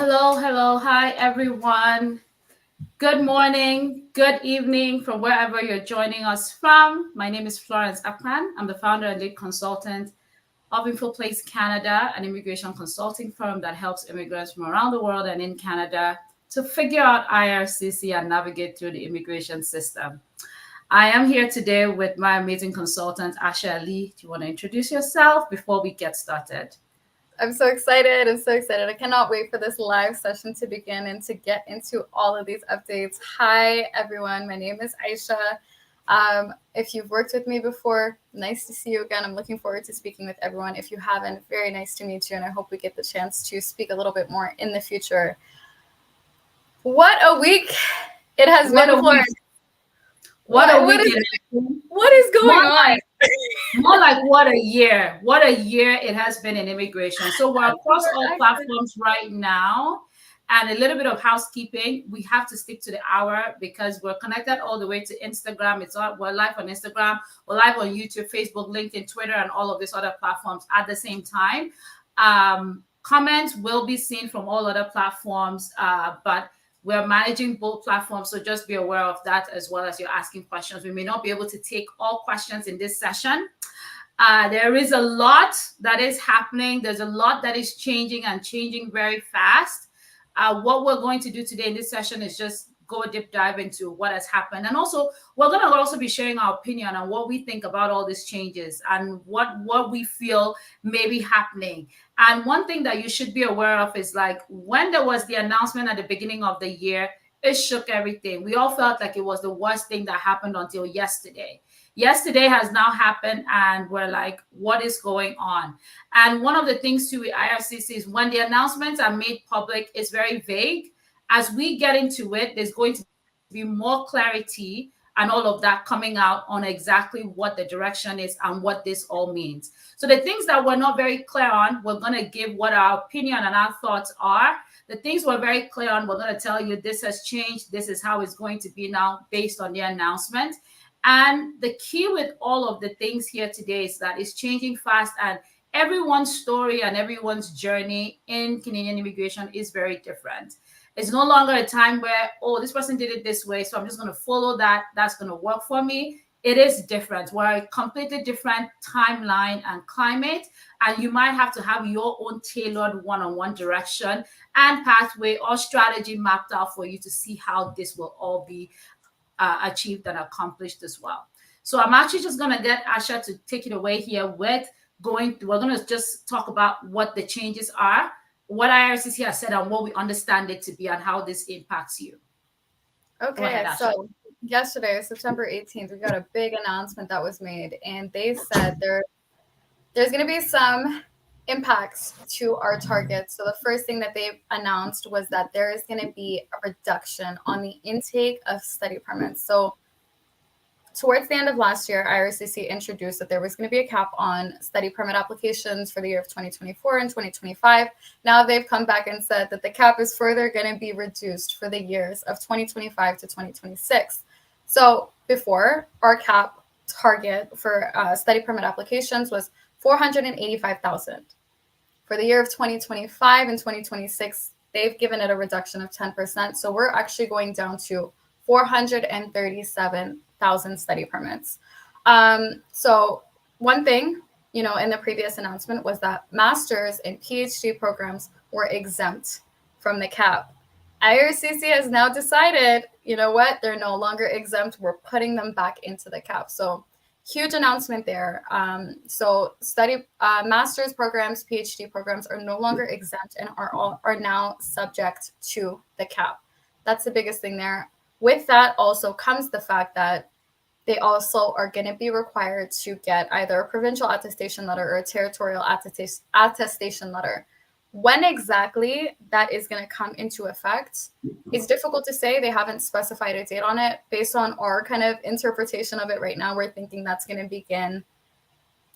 Hello, hello, hi everyone. Good morning, good evening from wherever you're joining us from. My name is Florence Akpan. I'm the founder and lead consultant of InfoPlace Canada, an immigration consulting firm that helps immigrants from around the world and in Canada to figure out IRCC and navigate through the immigration system. I am here today with my amazing consultant, Asha Ali. Do you want to introduce yourself before we get started? I'm so excited. I cannot wait for this live session to begin and to get into all of these updates. Hi, everyone. My name is Aisha. If you've worked with me before, nice to see you again. I'm looking forward to speaking with everyone. If you haven't, very nice to meet you. And I hope we get the chance to speak a little bit more in the future. What a week it has been, Florence. What is going on? More like what a year. What a year it has been in immigration. So we're across all platforms right now. And a little bit of housekeeping. We have to stick to the hour because we're connected all the way to Instagram. We're live on Instagram. We're live on YouTube, Facebook, LinkedIn, Twitter, and all of these other platforms at the same time. Comments will be seen from all other platforms, but we're managing both platforms, so just be aware of that as well as you're asking questions. We may not be able to take all questions in this session. There is a lot that is happening. There's a lot that is changing and changing very fast. What we're going to do today in this session is just go a deep dive into what has happened. And also, we're going to also be sharing our opinion on what we think about all these changes and what we feel may be happening. And one thing that you should be aware of is like when there was the announcement at the beginning of the year, it shook everything. We all felt like it was the worst thing that happened until yesterday. Yesterday has now happened and we're like, what is going on? And one of the things too with IRCC is when the announcements are made public, it's very vague. As we get into it, there's going to be more clarity and all of that coming out on exactly what the direction is and what this all means. So the things that we're not very clear on, we're going to give what our opinion and our thoughts are. The things we're very clear on, we're going to tell you this has changed. This is how it's going to be now based on the announcement. And the key with all of the things here today is that it's changing fast and everyone's story and everyone's journey in Canadian immigration is very different. It's no longer a time where, oh, this person did it this way, so I'm just going to follow that. That's going to work for me. It is different. We're a completely different timeline and climate, and you might have to have your own tailored one-on-one direction and pathway or strategy mapped out for you to see how this will all be achieved and accomplished as well. So I'm actually just going to get Asha to take it away here with we're going to just talk about what the changes are, what IRCC has said and what we understand it to be and how this impacts you. Okay, ahead, so yesterday, September 18th, we got a big announcement that was made, and they said there's going to be some impacts to our targets. So the first thing that they announced was that there is going to be a reduction on the intake of study permits. So towards the end of last year, IRCC introduced that there was going to be a cap on study permit applications for the year of 2024 and 2025. Now they've come back and said that the cap is further going to be reduced for the years of 2025 to 2026. So before, our cap target for study permit applications was 485,000. For the year of 2025 and 2026, they've given it a reduction of 10%. So we're actually going down to 437,000 study permits. So one thing, in the previous announcement was that master's and PhD programs were exempt from the cap. IRCC has now decided, you know what, they're no longer exempt. We're putting them back into the cap. So huge announcement there. So master's programs, PhD programs are no longer exempt and are now subject to the cap. That's the biggest thing there. With that also comes the fact that they also are going to be required to get either a provincial attestation letter or a territorial attestation letter. When exactly that is going to come into effect, it's difficult to say. They haven't specified a date on it. Based on our kind of interpretation of it right now, we're thinking that's going to begin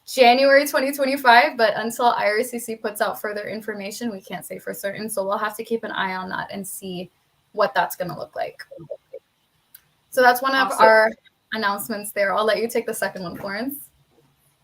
January 2025, but until IRCC puts out further information, we can't say for certain. So we'll have to keep an eye on that and see what that's going to look like. So that's one of our announcements there. I'll let you take the second one, Florence.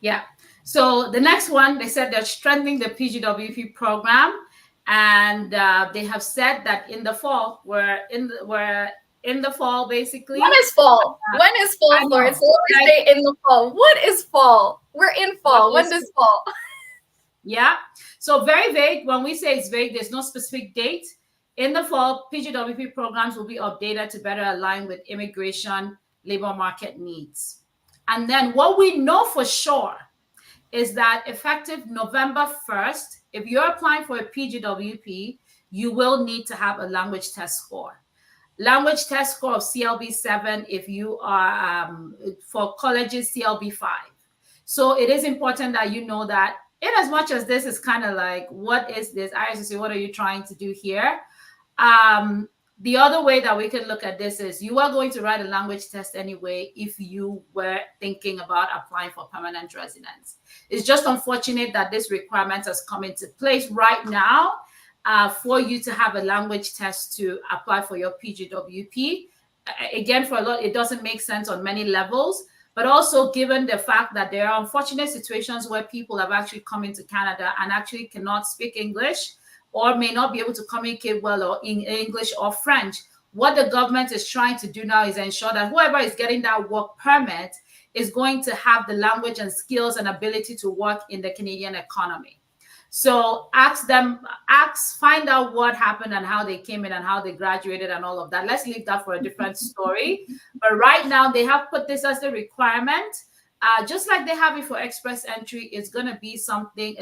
Yeah. So the next one, they said they're strengthening the PGWP program. And they have said that in the fall, we're in the fall basically. When is fall? When is fall, I Florence? know, We always right? say in the fall. What is fall? We're in What fall. When is does fall? Yeah. So very vague. When we say it's vague, there's no specific date. In the fall, PGWP programs will be updated to better align with immigration labor market needs. And then what we know for sure is that effective November 1st, if you're applying for a PGWP, you will need to have a language test score. Language test score of CLB 7 if you are for colleges, CLB 5. So it is important that you know that, in as much as this is kind of like, what is this? IRCC, what are you trying to do here? The other way that we can look at this is you are going to write a language test anyway if you were thinking about applying for permanent residence. It's just unfortunate that this requirement has come into place right now for you to have a language test to apply for your PGWP. Again, for a lot, it doesn't make sense on many levels, but also given the fact that there are unfortunate situations where people have actually come into Canada and actually cannot speak English or may not be able to communicate well or in English or French. What the government is trying to do now is ensure that whoever is getting that work permit is going to have the language and skills and ability to work in the Canadian economy. So find out what happened and how they came in and how they graduated and all of that. Let's leave that for a different story. But right now, they have put this as the requirement. Just like they have it for express entry, it's going to be something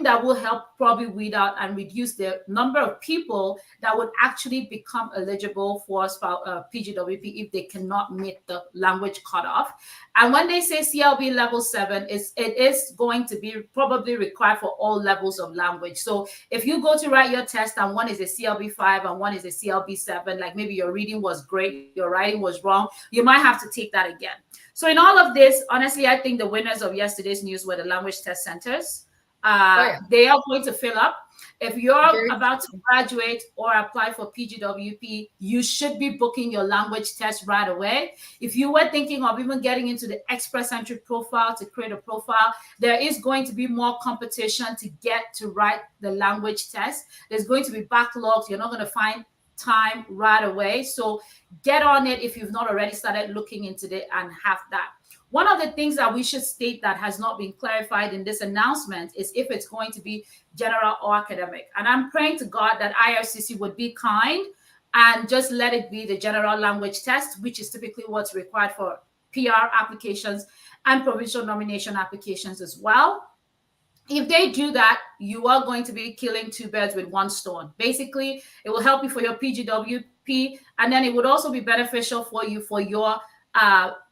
that will help probably weed out and reduce the number of people that would actually become eligible for PGWP if they cannot meet the language cutoff. And when they say CLB level 7, it is going to be probably required for all levels of language. So if you go to write your test and one is a CLB 5 and one is a CLB 7, like maybe your reading was great, your writing was wrong, you might have to take that again. So in all of this, honestly, I think the winners of yesterday's news were the language test centers. They are going to fill up. If you're about to graduate or apply for PGWP, you should be booking your language test right away. If you were thinking of even getting into the express entry profile to create a profile, there is going to be more competition to get to write the language test. There's going to be backlogs. You're not going to find time right away. So get on it if you've not already started looking into it and have that. One of the things that we should state that has not been clarified in this announcement is if it's going to be general or academic. And I'm praying to God that IRCC would be kind and just let it be the general language test, which is typically what's required for PR applications and provincial nomination applications as well. If they do that, you are going to be killing two birds with one stone. Basically, it will help you for your PGWP, and then it would also be beneficial for you for your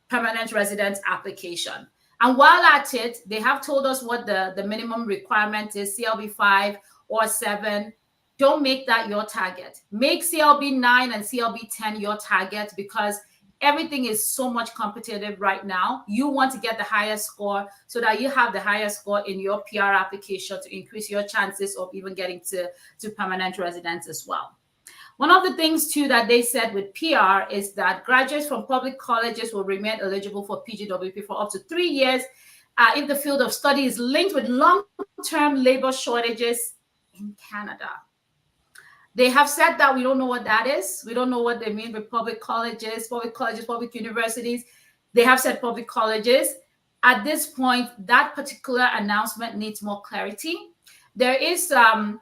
permanent residence application. And while at it, they have told us what the minimum requirement is, CLB 5 or 7. Don't make that your target. Make CLB 9 and CLB 10 your target because everything is so much competitive right now. You want to get the highest score so that you have the highest score in your PR application to increase your chances of even getting to permanent residence as well. One of the things, too, that they said with PR is that graduates from public colleges will remain eligible for PGWP for up to 3 years if the field of study is linked with long-term labor shortages in Canada. They have said that we don't know what that is. We don't know what they mean with public colleges, public universities. They have said public colleges. At this point, that particular announcement needs more clarity. There is a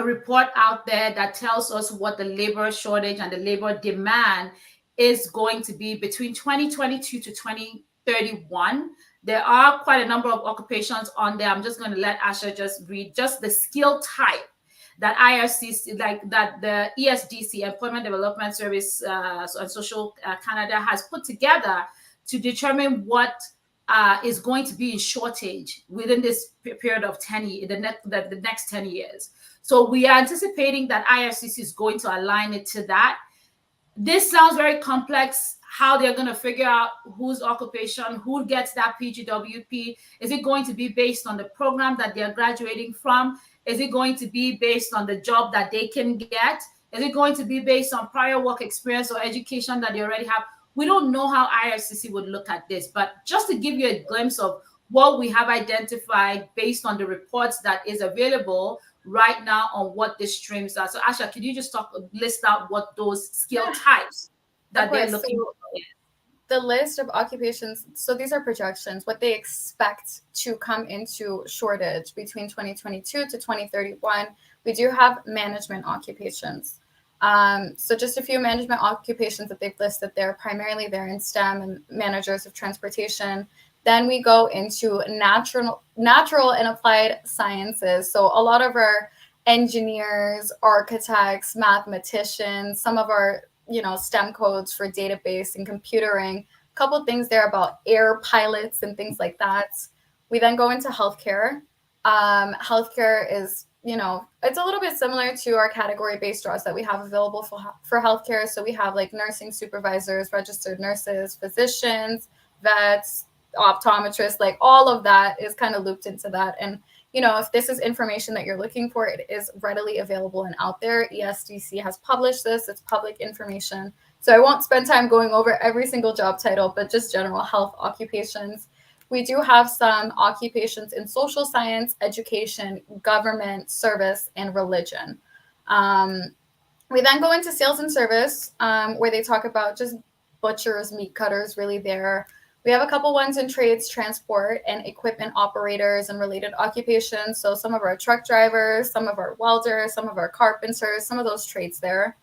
report out there that tells us what the labor shortage and the labor demand is going to be between 2022 to 2031. There are quite a number of occupations on there. I'm just going to let Asha just read just the skill type that IRCC, like that the ESDC, Employment Development Service and Social Canada has put together to determine what is going to be in shortage within this period of 10 years, the next 10 years. So we are anticipating that IRCC is going to align it to that. This sounds very complex, how they're going to figure out whose occupation, who gets that PGWP. Is it going to be based on the program that they're graduating from? Is it going to be based on the job that they can get? Is it going to be based on prior work experience or education that they already have? We don't know how IRCC would look at this, but just to give you a glimpse of what we have identified based on the reports that is available right now on what the streams are. So Asha, can you just list out what those skill types that they're looking for? The list of occupations, so these are projections, what they expect to come into shortage between 2022 to 2031. We do have management occupations. So just a few management occupations that they've listed there. Primarily they're in STEM and managers of transportation. Then we go into natural and applied sciences. So a lot of our engineers, architects, mathematicians, some of our STEM codes for database and computering, a couple things there about air pilots and things like that. We then go into healthcare. Healthcare is, it's a little bit similar to our category-based jobs that we have available for healthcare. So we have like nursing supervisors, registered nurses, physicians, vets, optometrists, like all of that is kind of looped into that. And if this is information that you're looking for, it is readily available and out there. ESDC has published this. It's public information. So I won't spend time going over every single job title, but just general health occupations. We do have some occupations in social science, education, government, service, and religion. We then go into sales and service, where they talk about just butchers, meat cutters, really there. We have a couple ones in trades, transport, and equipment operators and related occupations. So some of our truck drivers, some of our welders, some of our carpenters, some of those trades there.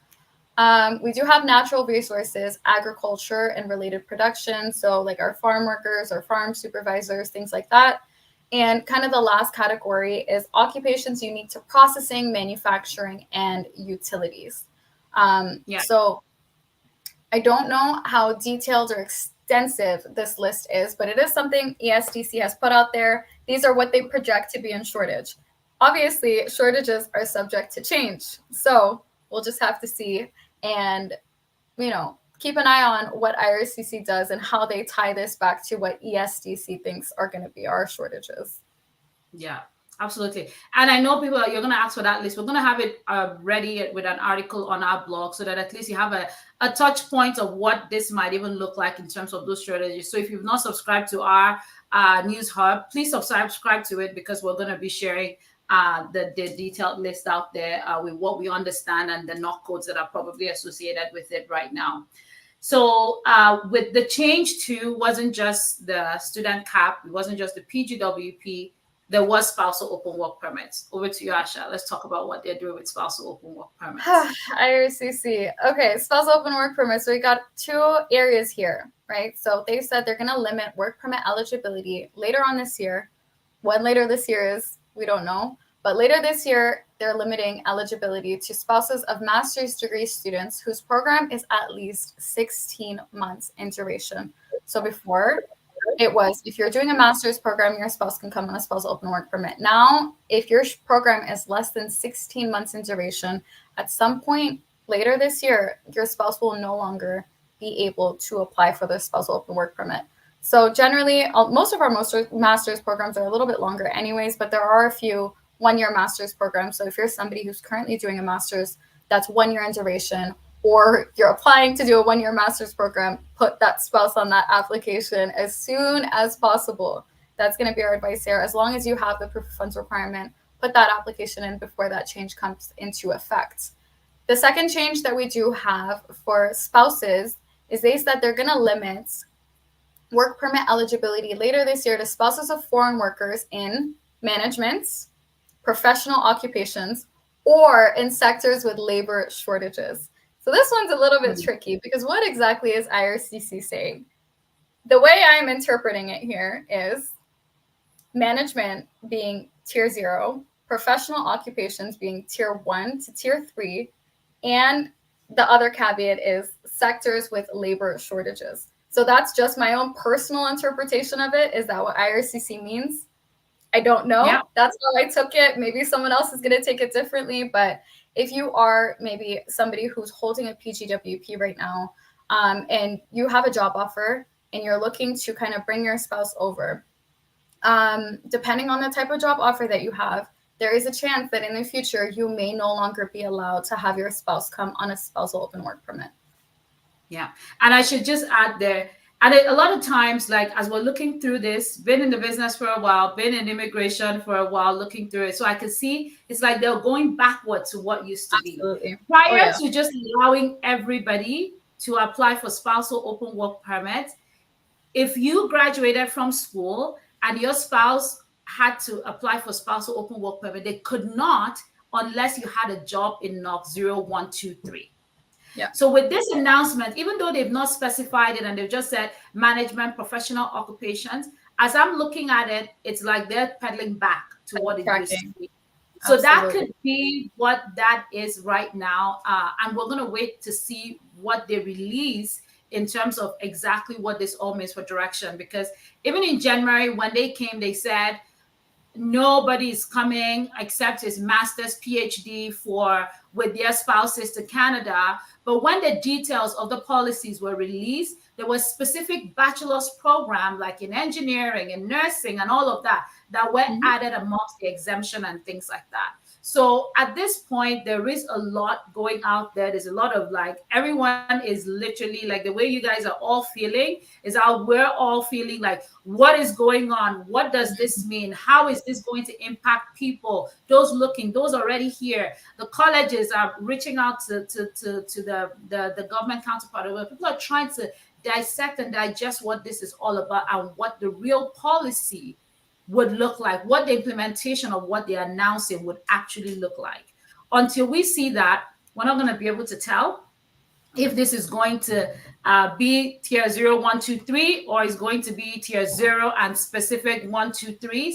We do have natural resources, agriculture, and related production. So like our farm workers, our farm supervisors, things like that. And kind of the last category is occupations unique to processing, manufacturing, and utilities. So I don't know how detailed or extensive this list is, but it is something ESDC has put out there. These are what they project to be in shortage. Obviously, shortages are subject to change. So we'll just have to see and, keep an eye on what IRCC does and how they tie this back to what ESDC thinks are going to be our shortages. Yeah, absolutely. And I know you're going to ask for that list. We're going to have it ready with an article on our blog so that at least you have a touch point of what this might even look like in terms of those strategies. So if you've not subscribed to our news hub, please subscribe to it, because we're going to be sharing the detailed list out there with what we understand and the knock codes that are probably associated with it right now. So with the change too, wasn't just the student cap, it wasn't just the PGWP, there was spousal open work permits. Over to you, Asha. Let's talk about what they're doing with spousal open work permits. IRCC. Okay, spousal open work permits. So we got two areas here, right? So they said they're going to limit work permit eligibility later on this year. When later this year is, we don't know. But later this year, they're limiting eligibility to spouses of master's degree students whose program is at least 16 months in duration. So before, it was if you're doing a master's program, your spouse can come on a spousal open work permit. Now, if your program is less than 16 months in duration, at some point later this year, your spouse will no longer be able to apply for the spousal open work permit. So generally, most of our master's programs are a little bit longer anyways, but there are a few one-year master's programs. So if you're somebody who's currently doing a master's that's 1 year in duration, or you're applying to do a 1-year master's program, put that spouse on that application as soon as possible. That's going to be our advice here. As long as you have the proof of funds requirement, put that application in before that change comes into effect. The second change that we do have for spouses is they said they're going to limit work permit eligibility later this year to spouses of foreign workers in management, professional occupations, or in sectors with labor shortages. So this one's a little bit tricky, because what exactly is IRCC saying? The way I'm interpreting it here is management being tier 0, professional occupations being tier 1 to tier 3, and the other caveat is sectors with labor shortages. So that's just my own personal interpretation of it. Is that what IRCC means? I don't know. Yeah. That's how I took it. Maybe someone else is going to take it differently. But if you are maybe somebody who's holding a PGWP right now, and you have a job offer and you're looking to kind of bring your spouse over, depending on the type of job offer that you have, there is a chance that in the future you may no longer be allowed to have your spouse come on a spousal open work permit. Yeah. And I should just add there, And a lot of times, like as we're looking through this, been in the business for a while, been in immigration for a while, looking through it. So I can see it's like they're going backward to what used to be. Absolutely. Oh Prior yeah. to just allowing everybody to apply for spousal open work permit, if you graduated from school and your spouse had to apply for spousal open work permit, they could not unless you had a job in NOC 0123. Yeah. So with this announcement, even though they've not specified it and they've just said management, professional occupations, as I'm looking at it, it's like they're pedaling back to what it used to Tracking. be. So that Absolutely. could be what that is right now. And we're going to wait to see what they release in terms of exactly what this all means for direction. Because even in January, when they came, they said, nobody's coming except his master's PhD for with their spouses to Canada. But when the details of the policies were released, there was specific bachelor's program like in engineering and nursing and all of that were added amongst the exemption and things like that. So at this point, there is a lot going out there. There's a lot of like everyone is literally like the way you guys are all feeling is how we're all feeling like what is going on? What does this mean? How is this going to impact people? Those looking, those already here. The colleges are reaching out to the government counterpart. Where people are trying to dissect and digest what this is all about and what the real policy would look like, what the implementation of what they're announcing would actually look like. Until we see that, we're not going to be able to tell if this is going to be tier 0, 1, 2, 3, or is going to be tier 0 and specific 1, 2, 3s,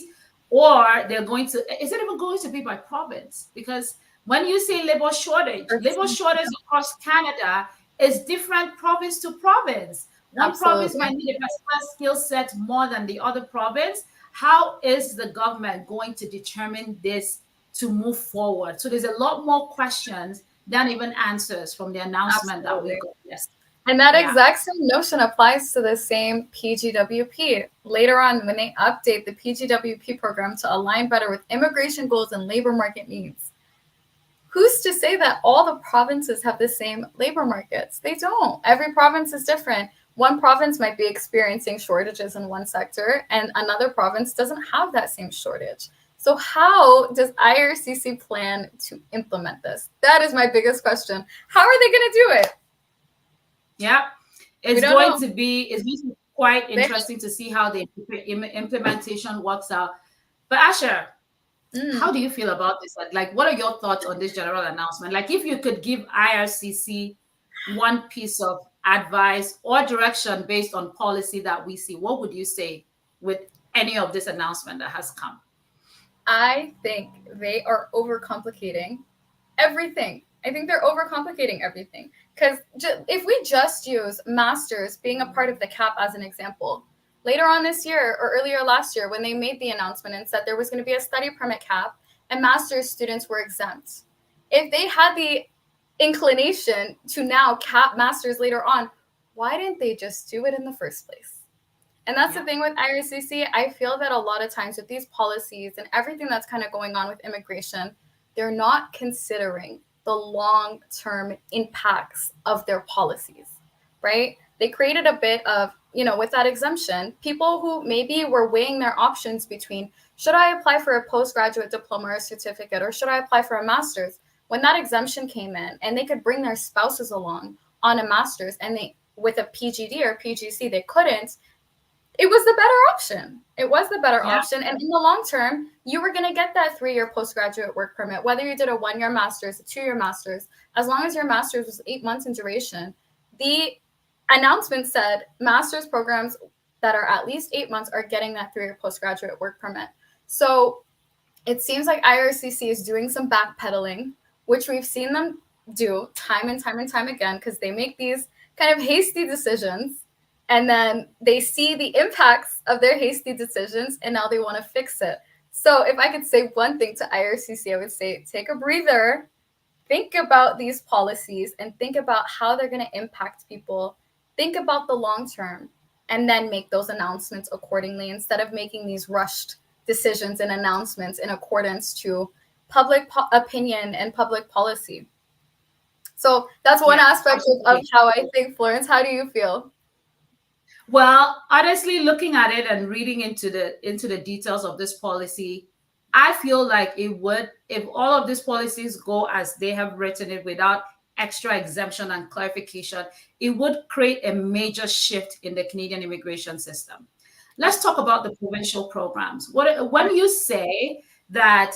or they're going to, is it even going to be by province? Because when you say labor shortage across Canada is different province to province. One province might need a particular skill set more than the other province. How is the government going to determine this to move forward? So there's a lot more questions than even answers from the announcement that we got yesterday. And that exact same notion applies to the same PGWP. Later on, when they update the PGWP program to align better with immigration goals and labor market needs, who's to say that all the provinces have the same labor markets? They don't. Every province is different. One province might be experiencing shortages in one sector, and another province doesn't have that same shortage. So how does IRCC plan to implement this? That is my biggest question. How are they going to do it? Yeah, it's going to be quite interesting to see how the implementation works out. But Asher, how do you feel about this? Like, what are your thoughts on this general announcement? Like, if you could give IRCC one piece of advice or direction based on policy that we see, what would you say with any of this announcement that has come? I think they are overcomplicating everything. I think they're overcomplicating everything. Because if we just use masters being a part of the CAP as an example, later on this year or earlier last year, when they made the announcement and said there was going to be a study permit cap and master's students were exempt, if they had the inclination to now cap masters later on, why didn't they just do it in the first place? And that's the thing with IRCC. I feel that a lot of times with these policies and everything that's kind of going on with immigration, they're not considering the long-term impacts of their policies, right? They created a bit of, with that exemption, people who maybe were weighing their options between, should I apply for a postgraduate diploma or certificate, or should I apply for a master's? When that exemption came in and they could bring their spouses along on a master's and they, with a PGD or PGC, they couldn't, it was the better option. It was the better option. And in the long term, you were going to get that 3-year postgraduate work permit, whether you did a 1-year master's, a 2-year master's, as long as your master's was 8 months in duration. The announcement said master's programs that are at least 8 months are getting that 3-year postgraduate work permit. So it seems like IRCC is doing some backpedaling, which we've seen them do time and time and time again, because they make these kind of hasty decisions. And then they see the impacts of their hasty decisions, and now they want to fix it. So if I could say one thing to IRCC, I would say take a breather, think about these policies, and think about how they're going to impact people. Think about the long term, and then make those announcements accordingly, instead of making these rushed decisions and announcements in accordance to public opinion and public policy. So that's one aspect of how I think. Florence, how do you feel? Well, honestly, looking at it and reading into the details of this policy, I feel like it would, if all of these policies go as they have written it without extra exemption and clarification, it would create a major shift in the Canadian immigration system. Let's talk about the provincial programs. When you say that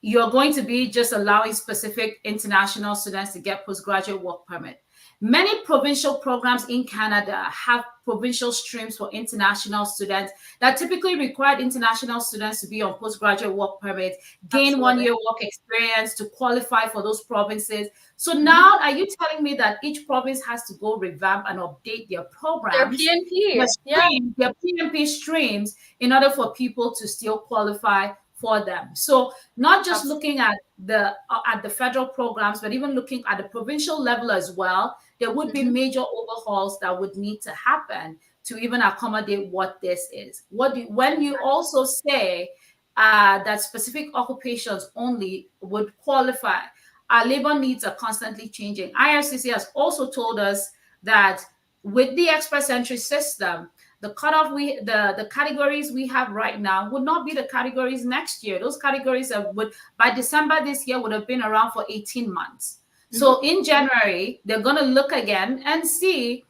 you're going to be just allowing specific international students to get postgraduate work permit. Many provincial programs in Canada have provincial streams for international students that typically require international students to be on postgraduate work permit, gain 1 year work experience to qualify for those provinces. So now, are you telling me that each province has to go revamp and update their programs, Their PNP, their PNP streams, in order for people to still qualify for them? So not just looking at the federal programs, but even looking at the provincial level as well, there would be major overhauls that would need to happen to even accommodate what this is. When you also say that specific occupations only would qualify, our labor needs are constantly changing. IRCC has also told us that with the express entry system, the cutoff the categories we have right now would not be the categories next year. Those categories would by December this year would have been around for 18 months. So in January, they're going to look again and see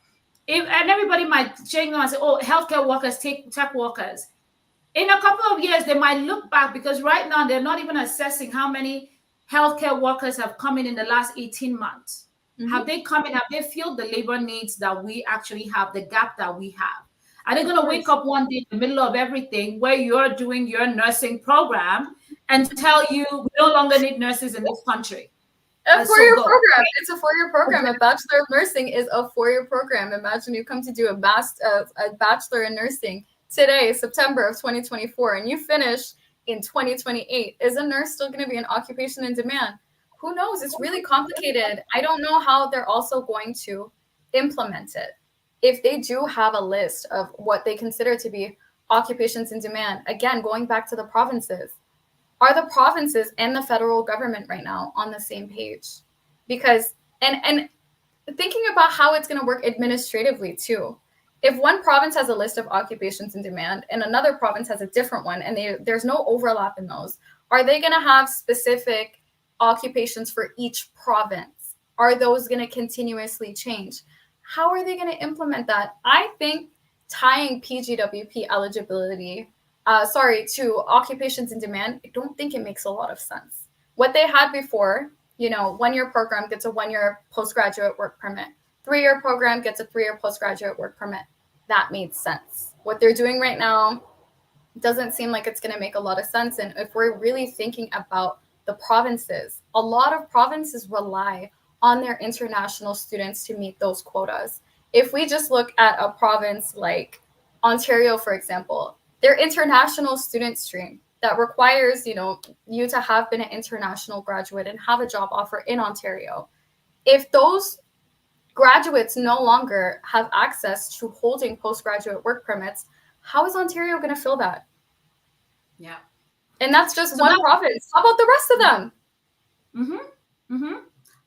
if, and everybody might change and say, oh, healthcare workers, tech workers. In a couple of years, they might look back, because right now they're not even assessing how many healthcare workers have come in the last 18 months. Have they come in? Have they filled the labor needs that we actually have, the gap that we have? Are they going to wake up one day in the middle of everything where you're doing your nursing program and tell you we no longer need nurses in this country? A four-year program. It's a four-year program. A Bachelor of Nursing is a four-year program. Imagine you come to do a Bachelor in Nursing today, September of 2024, and you finish in 2028. Is a nurse still going to be an occupation in demand? Who knows? It's really complicated. I don't know how they're also going to implement it. If they do have a list of what they consider to be occupations in demand, again, going back to the provinces, are the provinces and the federal government right now on the same page? Because, and thinking about how it's going to work administratively too, if one province has a list of occupations in demand and another province has a different one, and there's no overlap in those, are they going to have specific occupations for each province? Are those going to continuously change? How are they going to implement that? I think tying PGWP eligibility to occupations in demand, I don't think it makes a lot of sense. What they had before, 1-year program gets a 1-year postgraduate work permit. 3-year program gets a 3-year postgraduate work permit. That made sense. What they're doing right now doesn't seem like it's going to make a lot of sense. And if we're really thinking about the provinces, a lot of provinces rely on their international students to meet those quotas. If we just look at a province like Ontario, for example, their international student stream that requires, you to have been an international graduate and have a job offer in Ontario. If those graduates no longer have access to holding postgraduate work permits, how is Ontario going to fill that? Yeah. And that's just one province. How about the rest of them?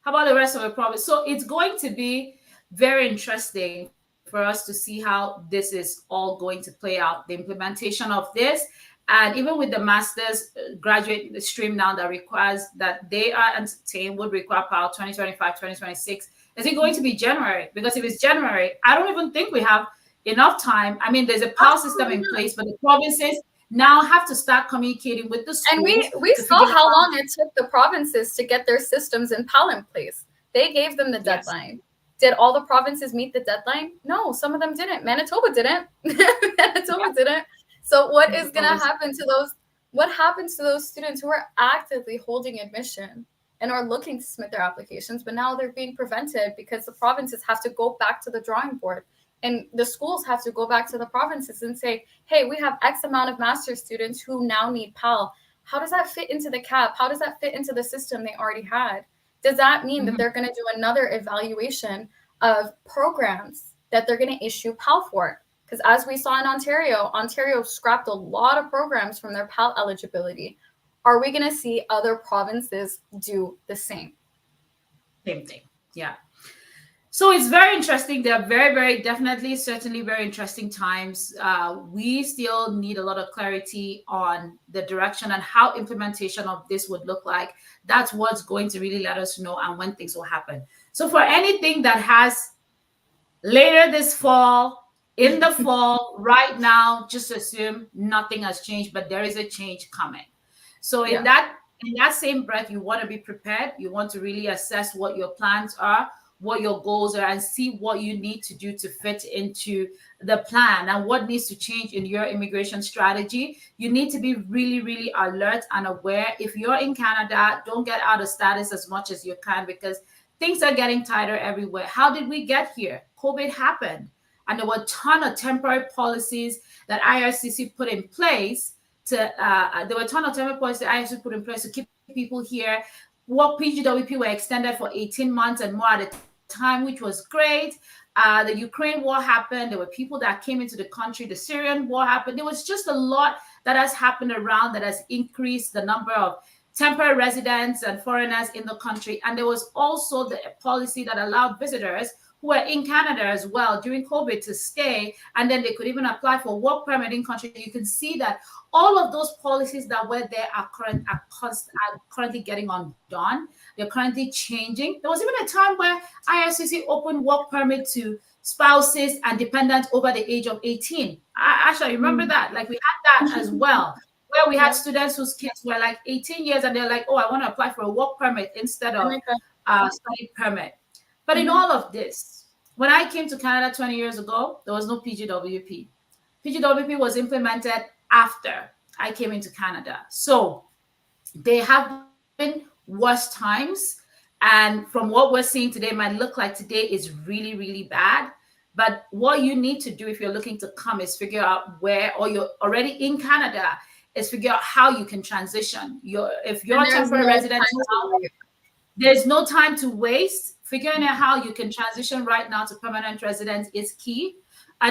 How about the rest of the province? So it's going to be very interesting for us to see how this is all going to play out, the implementation of this. And even with the master's graduate stream now that requires that they are entertained, would require PAL 2025, 2026. Is it going to be January? Because if it's January, I don't even think we have enough time. I mean, there's a PAL system in place, but the provinces now have to start communicating with the schools. And we saw how long it took the provinces to get their systems in PAL in place. They gave them the deadline. Did all the provinces meet the deadline? No, some of them didn't. Manitoba didn't. Didn't. So what is going to happen to those? What happens to those students who are actively holding admission and are looking to submit their applications, but now they're being prevented because the provinces have to go back to the drawing board, and the schools have to go back to the provinces and say, hey, we have X amount of master's students who now need PAL. How does that fit into the cap? How does that fit into the system they already had? Does that mean that they're going to do another evaluation of programs that they're going to issue PAL for? Because as we saw in Ontario scrapped a lot of programs from their PAL eligibility. Are we going to see other provinces do the same? Same thing, yeah. So it's very interesting. There are very, very definitely, certainly very interesting times. We still need a lot of clarity on the direction and how implementation of this would look like. That's what's going to really let us know and when things will happen. So for anything that has later this fall, in the fall, right now, just assume nothing has changed, but there is a change coming. So Yeah. in that same breath, you want to be prepared. You want to really assess what your plans are, what your goals are, and see what you need to do to fit into the plan and what needs to change in your immigration strategy. You need to be really, really alert and aware. If you're in Canada, don't get out of status as much as you can, because things are getting tighter everywhere. How did we get here? COVID happened. And there were a ton of temporary policies that IRCC put in place there were a ton of temporary policies that IRCC put in place to keep people here. What PGWP were extended for 18 months and more at a time, which was great. The Ukraine war happened. There were people that came into the country. The Syrian war happened. There was just a lot that has happened around that has increased the number of temporary residents and foreigners in the country. And there was also the policy that allowed visitors who were in Canada as well during COVID to stay, and then they could even apply for work permit in country. You can see that all of those policies that were there are currently getting undone. They're currently changing. There was even a time where IRCC opened work permit to spouses and dependents over the age of 18. I actually remember that. Like, we had that as well, where we had students whose kids were like 18 years and they're like, oh, I want to apply for a work permit instead of study permit. But in all of this, when I came to Canada 20 years ago, there was no PGWP. PGWP was implemented after I came into Canada. So they have been worse times. And from what we're seeing today, it might look like today is really, really bad. But what you need to do if you're looking to come is figure out where, or you're already in Canada, is figure out how you can transition. If you're a temporary resident now, there's no time to waste. Figuring out how you can transition right now to permanent residence is key.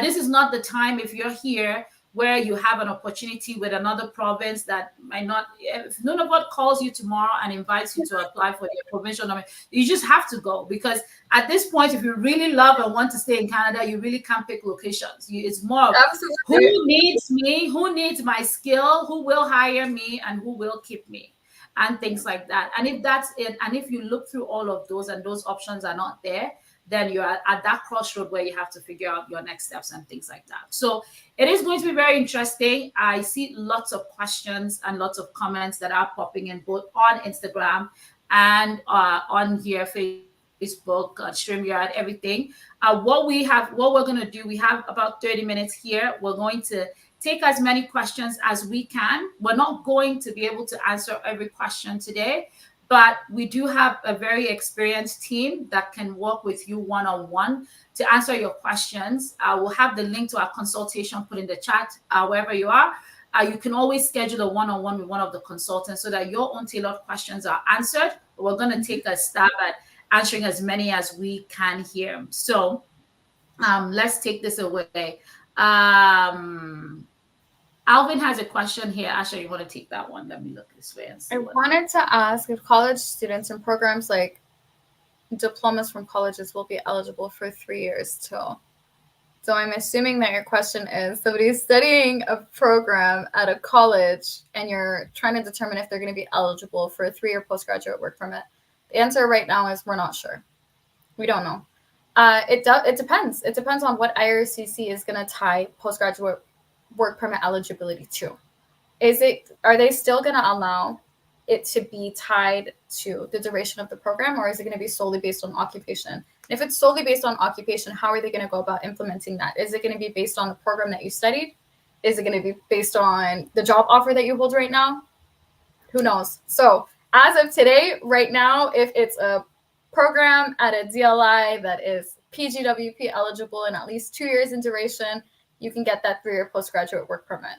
This is not the time, if you're here, where you have an opportunity with another province that might not, if none of what calls you tomorrow and invites you to apply for the provincial nominee, you just have to go. Because at this point, if you really love and want to stay in Canada, you really can't pick locations. It's more of who needs me, who needs my skill, who will hire me, and who will keep me, and things like that. And if that's it, and if you look through all of those and those options are not there, then you're at that crossroad where you have to figure out your next steps and things like that. So it is going to be very interesting. I see lots of questions and lots of comments that are popping in both on Instagram and on here, Facebook, StreamYard, everything. What we're going to do, we have about 30 minutes here. We're going to take as many questions as we can. We're not going to be able to answer every question today, but we do have a very experienced team that can work with you one-on-one to answer your questions. We'll have the link to our consultation put in the chat wherever you are. You can always schedule a one-on-one with one of the consultants so that your own tailored questions are answered. We're going to take a stab at answering as many as we can here. So let's take this away. Alvin has a question here. Asha, you want to take that one? Let me look this way and see. I wanted to ask if college students and programs like diplomas from colleges will be eligible for 3 years too. So I'm assuming that your question is somebody's studying a program at a college and you're trying to determine if they're going to be eligible for a 3-year postgraduate work permit. The answer right now is we're not sure. We don't know. It depends. It depends on what IRCC is going to tie postgraduate work permit eligibility to. Are they still going to allow it to be tied to the duration of the program, or is it going to be solely based on occupation? And if it's solely based on occupation, how are they going to go about implementing that? Is it going to be based on the program that you studied? Is it going to be based on the job offer that you hold right now? Who knows? So as of today, right now, if it's a program at a DLI that is PGWP eligible and at least 2 years in duration, you can get that 3-year postgraduate work permit.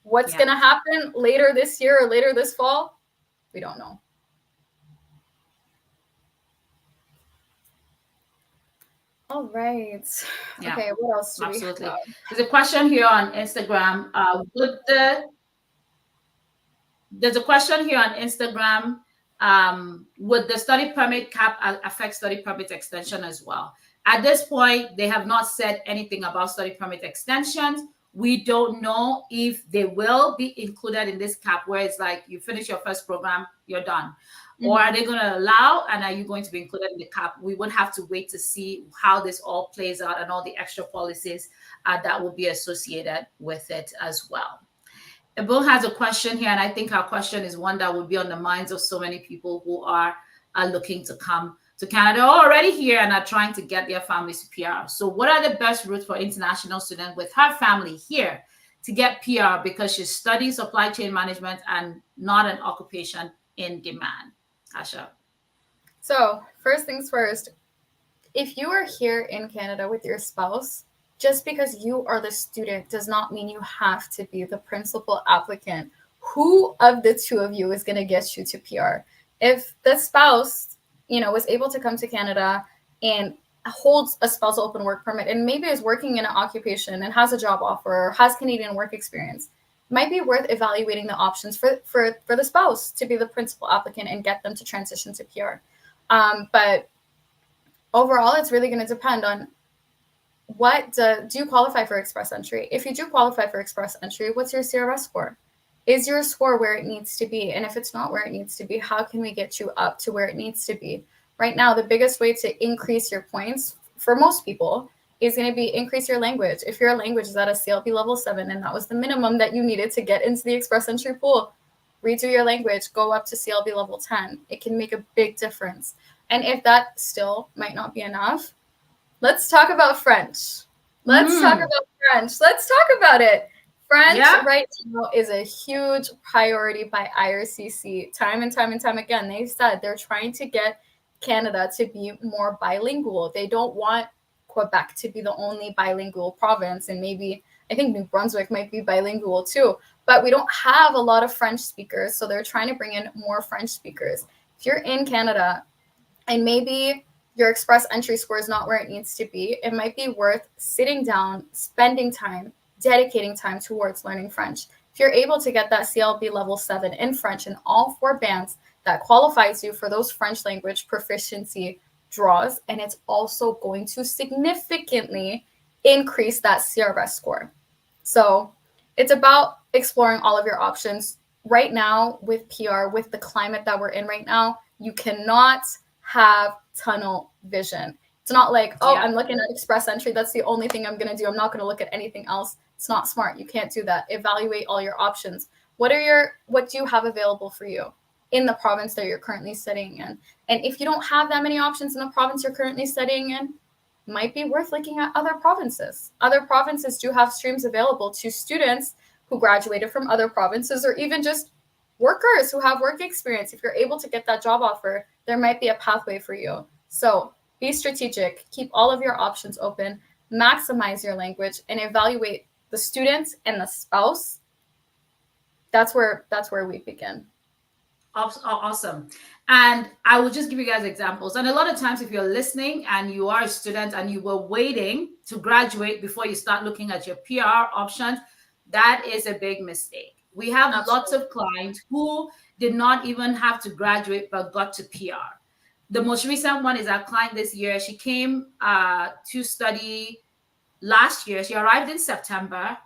What's going to happen later this year or later this fall? We don't know. All right. Yeah, okay, what else do absolutely. we have? There's a question here on Instagram. There's a question here on Instagram. Would the study permit cap affect study permit extension as well? At this point, they have not said anything about study permit extensions. We don't know if they will be included in this cap where it's like you finish your first program, you're done. Or are they going to allow, and are you going to be included in the cap? We would have to wait to see how this all plays out and all the extra policies that will be associated with it as well. Bill has a question here, and I think our question is one that would be on the minds of so many people who are looking to come to Canada or already here and are trying to get their families to PR. So what are the best routes for international students with her family here to get PR because she studies supply chain management and not an occupation in demand? Asha. So first things first, if you are here in Canada with your spouse, just because you are the student does not mean you have to be the principal applicant. Who of the two of you is going to get you to PR? If the spouse, was able to come to Canada and holds a spousal open work permit and maybe is working in an occupation and has a job offer or has Canadian work experience, it might be worth evaluating the options for the spouse to be the principal applicant and get them to transition to PR. But overall, it's really going to depend on do you qualify for express entry? If you do qualify for express entry, what's your CRS score? Is your score where it needs to be? And if it's not where it needs to be, how can we get you up to where it needs to be? Right now, the biggest way to increase your points for most people is going to be increase your language. If your language is at a SOWP level 7, and that was the minimum that you needed to get into the express entry pool, redo your language, go up to SOWP level 10. It can make a big difference. And if that still might not be enough, let's talk about French. Let's talk about it. French right now is a huge priority by IRCC. Time and time again, they've said they're trying to get Canada to be more bilingual. They don't want Quebec to be the only bilingual province, and maybe I think New Brunswick might be bilingual too, but we don't have a lot of French speakers, so they're trying to bring in more French speakers. If you're in Canada and maybe your express entry score is not where it needs to be, it might be worth sitting down, spending time, dedicating time towards learning French. If you're able to get that CLB level 7 in French in all 4 bands, that qualifies you for those French language proficiency draws, and it's also going to significantly increase that CRS score. So it's about exploring all of your options. Right now with PR, with the climate that we're in right now, you cannot have tunnel vision. It's not like, I'm looking at express entry. That's the only thing I'm going to do. I'm not going to look at anything else. It's not smart. You can't do that. Evaluate all your options. What do you have available for you in the province that you're currently studying in? And if you don't have that many options in the province you're currently studying in, might be worth looking at other provinces. Other provinces do have streams available to students who graduated from other provinces, or even just workers who have work experience. If you're able to get that job offer, there might be a pathway for you. So be strategic, keep all of your options open, maximize your language, and evaluate the students and the spouse. That's where we begin. Awesome. And I will just give you guys examples. And a lot of times, if you're listening and you are a student and you were waiting to graduate before you start looking at your PR options, that is a big mistake. We have lots of clients who did not even have to graduate but got to PR. The most recent one is our client this year. She came to study last year. She arrived in September,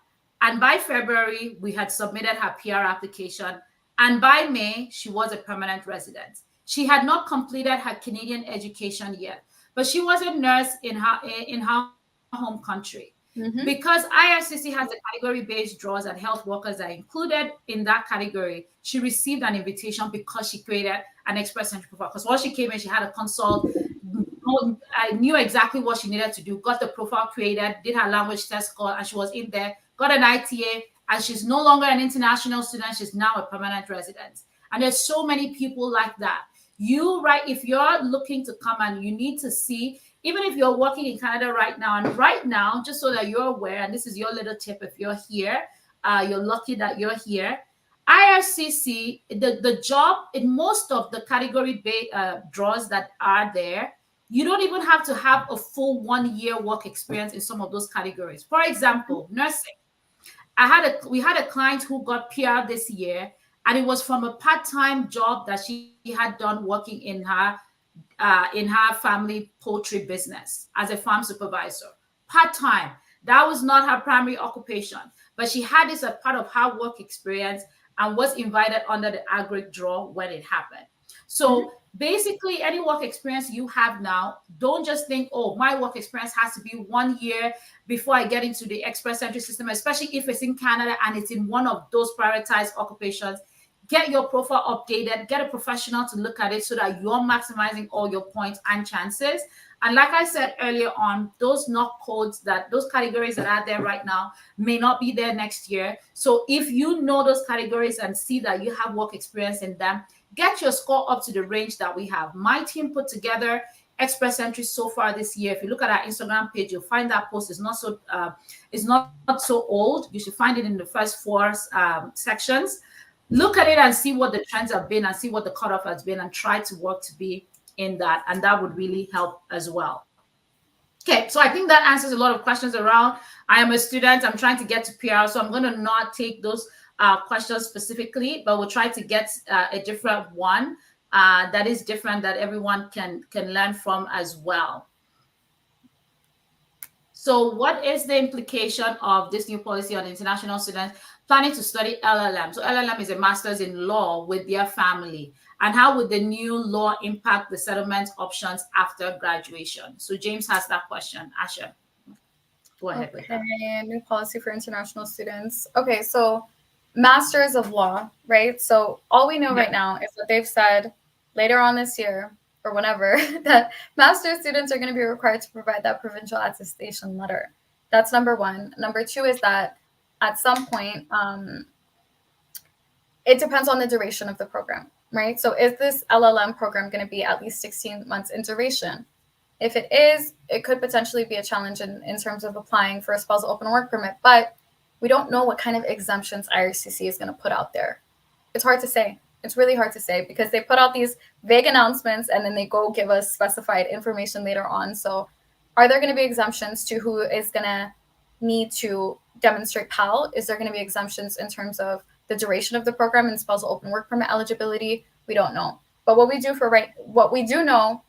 and by February, we had submitted her PR application. And by May, she was a permanent resident. She had not completed her Canadian education yet, but she was a nurse in her home country. Mm-hmm. Because IRCC has a category-based draws and health workers are included in that category, she received an invitation because she created an express entry profile. Because once she came in, she had a consult, I knew exactly what she needed to do, got the profile created, did her language test score, and she was in there, got an ITA, and she's no longer an international student. She's now a permanent resident. And there's so many people like that. If you're looking to come and you need to see, even if you're working in Canada right now, and right now, just so that you're aware, and this is your little tip if you're here, you're lucky that you're here. IRCC, the job in most of the category draws that are there, you don't even have to have a full 1 year work experience in some of those categories. For example, nursing. We had a client who got PR this year, and it was from a part-time job that she had done working in her family poultry business as a farm supervisor. Part-time. That was not her primary occupation, but she had this as part of her work experience and was invited under the agri draw when it happened. So basically, any work experience you have now, don't just think, oh, my work experience has to be 1 year before I get into the express entry system, especially if it's in Canada and it's in one of those prioritized occupations. Get your profile updated, get a professional to look at it so that you're maximizing all your points and chances. And like I said earlier on, those knock codes, that those categories that are there right now may not be there next year. So if you know those categories and see that you have work experience in them, get your score up to the range that we have. My team put together express entries so far this year. If you look at our Instagram page, you'll find that post is not so old. You should find it in the first four sections. Look at it and see what the trends have been and see what the cutoff has been and try to work to be in that. And that would really help as well. Okay, so I think that answers a lot of questions around. I am a student. I'm trying to get to PR, so I'm going to not take those questions specifically, but we'll try to get a different one that is different that everyone can learn from as well. So what is the implication of this new policy on international students planning to study LLM? So LLM is a master's in law with their family. And how would the new law impact the settlement options after graduation? So James has that question. Asha, go ahead with that. New policy for international students. Okay, so masters of law, right? So all we know right now is what they've said later on this year or whenever, that master's students are going to be required to provide that provincial attestation letter. That's number one. Number two is that at some point, it depends on the duration of the program, right? So is this LLM program going to be at least 16 months in duration? If it is, it could potentially be a challenge in terms of applying for a spousal open work permit, but we don't know what kind of exemptions IRCC is going to put out there. It's hard to say. It's really hard to say because they put out these vague announcements and then they go give us specified information later on. So are there going to be exemptions to who is going to need to demonstrate PAL? Is there going to be exemptions in terms of the duration of the program and spousal open work permit eligibility? We don't know. But what we do know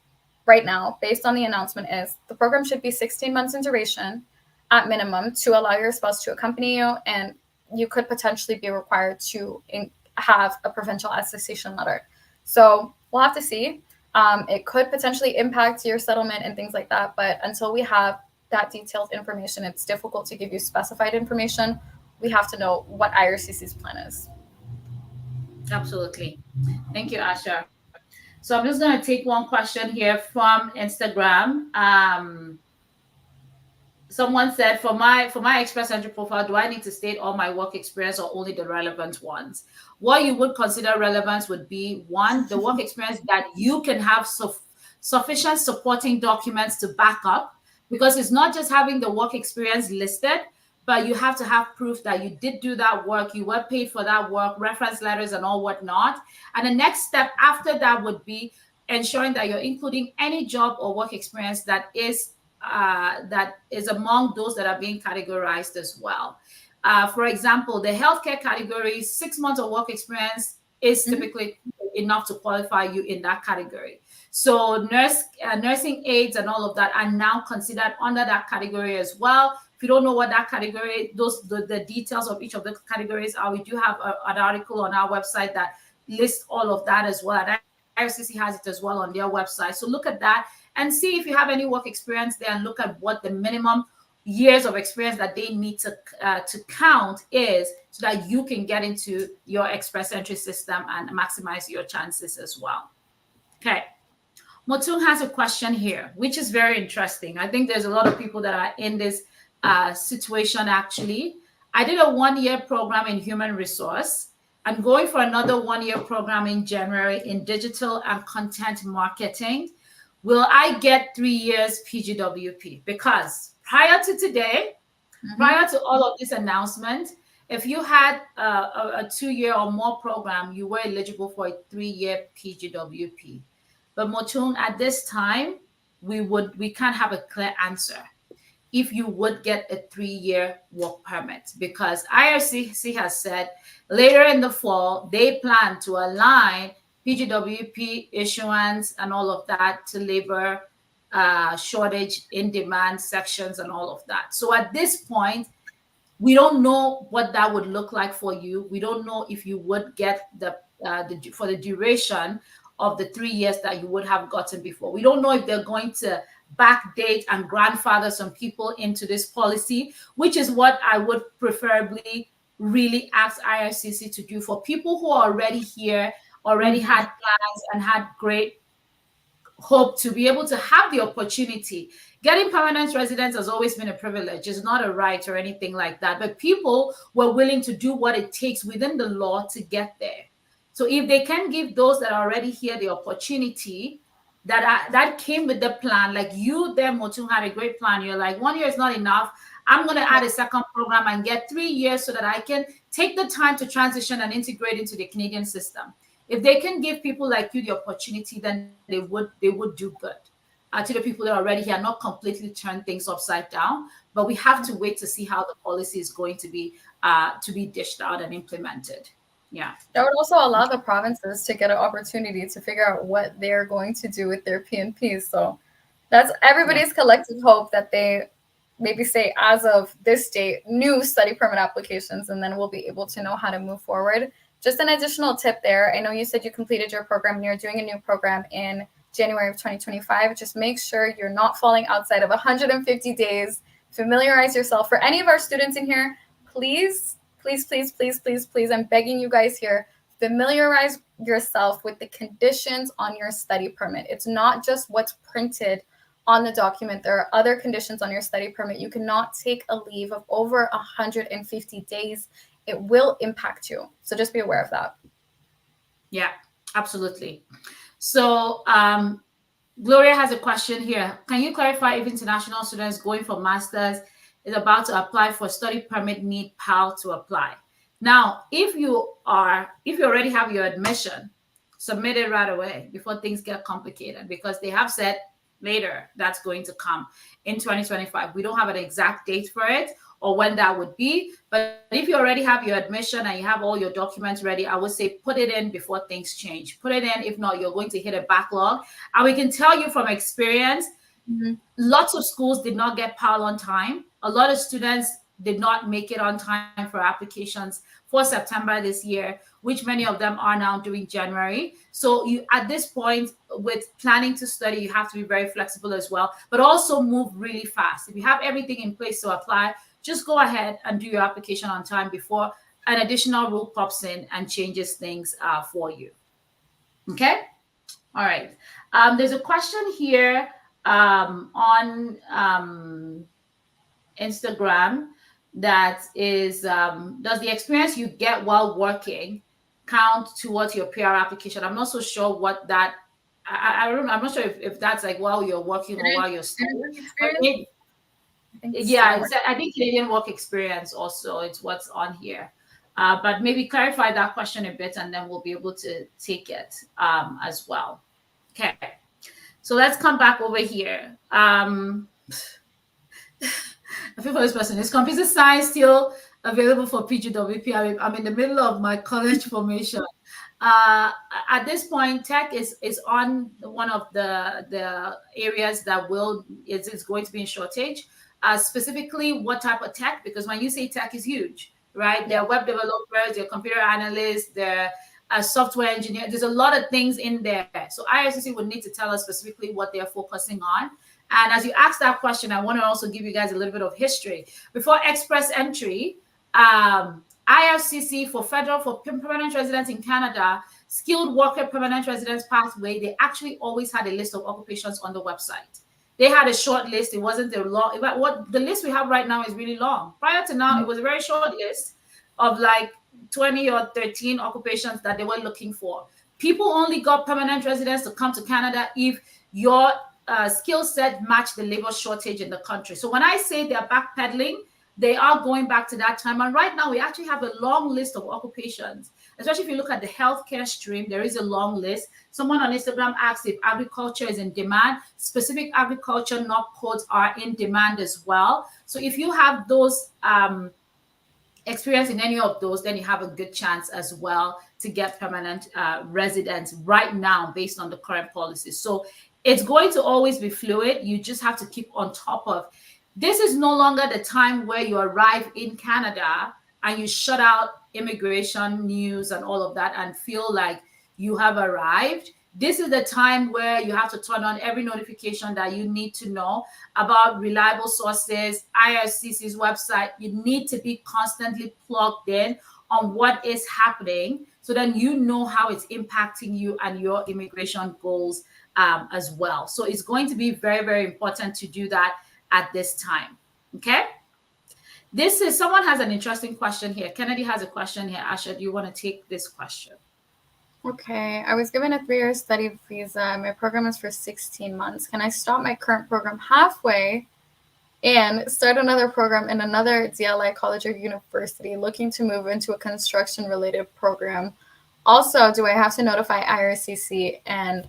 right now, based on the announcement, is the program should be 16 months in duration at minimum to allow your spouse to accompany you, and you could potentially be required to have a provincial attestation letter. So we'll have to see. It could potentially impact your settlement and things like that, but until we have that detailed information, it's difficult to give you specified information. We have to know what IRCC's plan is. Absolutely. Thank you, Asha. So I'm just going to take one question here from Instagram. Someone said, for my express entry profile, do I need to state all my work experience or only the relevant ones? What you would consider relevance would be, one, the work experience that you can have sufficient supporting documents to back up, because it's not just having the work experience listed, but you have to have proof that you did do that work, you were paid for that work, reference letters and all whatnot. And the next step after that would be ensuring that you're including any job or work experience that is among those that are being categorized as well. For example, the healthcare category, 6 months of work experience is typically enough to qualify you in that category. So nursing aides and all of that are now considered under that category as well. If you don't know what that category, the details of each of the categories are, we do have an article on our website that lists all of that as well. And IRCC has it as well on their website. So look at that and see if you have any work experience there, and look at what the minimum years of experience that they need to count is, so that you can get into your express entry system and maximize your chances as well. Okay. Motung has a question here, which is very interesting. I think there's a lot of people that are in this situation actually. I did a 1-year program in human resource. I'm going for another 1-year program in January in digital and content marketing. Will I get 3 years PGWP? Because prior to today, prior to all of this announcement, if you had a 2-year or more program, you were eligible for a 3-year PGWP. But Motung, at this time, we can't have a clear answer. if you would get a 3-year work permit, because IRCC has said later in the fall they plan to align PGWP issuance and all of that to labor shortage in demand sections and all of that. So at this point, we don't know what that would look like for you. We don't know if you would get for the duration of the 3 years that you would have gotten before. We don't know if they're going to backdate and grandfather some people into this policy, which is what I would preferably really ask IRCC to do for people who are already here, already had plans and had great hope to be able to have the opportunity. Getting permanent residence has always been a privilege. It's not a right or anything like that. But people were willing to do what it takes within the law to get there. So if they can give those that are already here the opportunity that came with the plan, like you there, Motu, had a great plan. You're like, 1 year is not enough. I'm going to add a second program and get 3 years so that I can take the time to transition and integrate into the Canadian system. If they can give people like you the opportunity, then they would do good. To the people that are already here, not completely turn things upside down, but we have to wait to see how the policy is going to be dished out and implemented. Yeah. That would also allow the provinces to get an opportunity to figure out what they're going to do with their PNPs. So that's everybody's collective hope that they maybe say, as of this date, new study permit applications, and then we'll be able to know how to move forward. Just an additional tip there. I know you said you completed your program and you're doing a new program in January of 2025. Just make sure you're not falling outside of 150 days. Familiarize yourself. For any of our students in here, please, I'm begging you guys here, familiarize yourself with the conditions on your study permit. It's not just what's printed on the document. There are other conditions on your study permit. You cannot take a leave of over 150 days. It will impact you. So just be aware of that. Yeah, absolutely. So Gloria has a question here. Can you clarify if international students going for masters is about to apply for study permit need PAL to apply? Now, if you already have your admission, submit it right away before things get complicated, because they have said later that's going to come in 2025. We don't have an exact date for it or when that would be, but if you already have your admission and you have all your documents ready, I would say put it in before things change. Put it in. If not, you're going to hit a backlog. And we can tell you from experience, lots of schools did not get PAL on time. A lot of students did not make it on time for applications for September this year, which many of them are now doing January. So you, at this point, with planning to study, you have to be very flexible as well, but also move really fast. If you have everything in place to apply, just go ahead and do your application on time before an additional rule pops in and changes things for you. Okay? All right. There's a question here on Instagram that is, does the experience you get while working count towards your PR application? I'm not so sure what that, I'm not sure if that's like while you're working or while you're studying. I think Canadian work experience also, it's what's on here. But maybe clarify that question a bit and then we'll be able to take it as well. Okay. So let's come back over here. I feel for this person. Is computer science still available for PGWP? I'm in the middle of my college formation. At this point, tech is on one of the areas that is going to be in shortage. Specifically, what type of tech? Because when you say tech is huge, right? There are web developers, there are computer analysts, there are software engineers. There's a lot of things in there. So IRCC would need to tell us specifically what they're focusing on. And as you ask that question, I want to also give you guys a little bit of history. Before express entry, IRCC for permanent residents in Canada, skilled worker permanent residence pathway, they actually always had a list of occupations on the website. They had a short list. It wasn't a long. What the list we have right now is really long. Prior to now, it was a very short list of like 20 or 13 occupations that they were looking for. People only got permanent residence to come to Canada if your skill set matched the labor shortage in the country. So when I say they're backpedaling, they are going back to that time. And right now, we actually have a long list of occupations, especially if you look at the healthcare stream, there is a long list. Someone on Instagram asked if agriculture is in demand. Specific agriculture knock codes are in demand as well. So if you have those experience in any of those, then you have a good chance as well to get permanent residence right now based on the current policies. So it's going to always be fluid. You just have to keep on top of. This is no longer the time where you arrive in Canada and you shut out immigration news and all of that and feel like you have arrived. This is the time where you have to turn on every notification that you need to know about reliable sources, IRCC's website. You need to be constantly plugged in on what is happening so then you know how it's impacting you and your immigration goals as well. So it's going to be very, very important to do that at this time. Okay. Someone has an interesting question here. Kennedy has a question here. Asha, do you want to take this question? Okay, I was given a 3-year study visa. My program is for 16 months. Can I stop my current program halfway and start another program in another DLI college or university looking to move into a construction-related program? Also, do I have to notify IRCC? And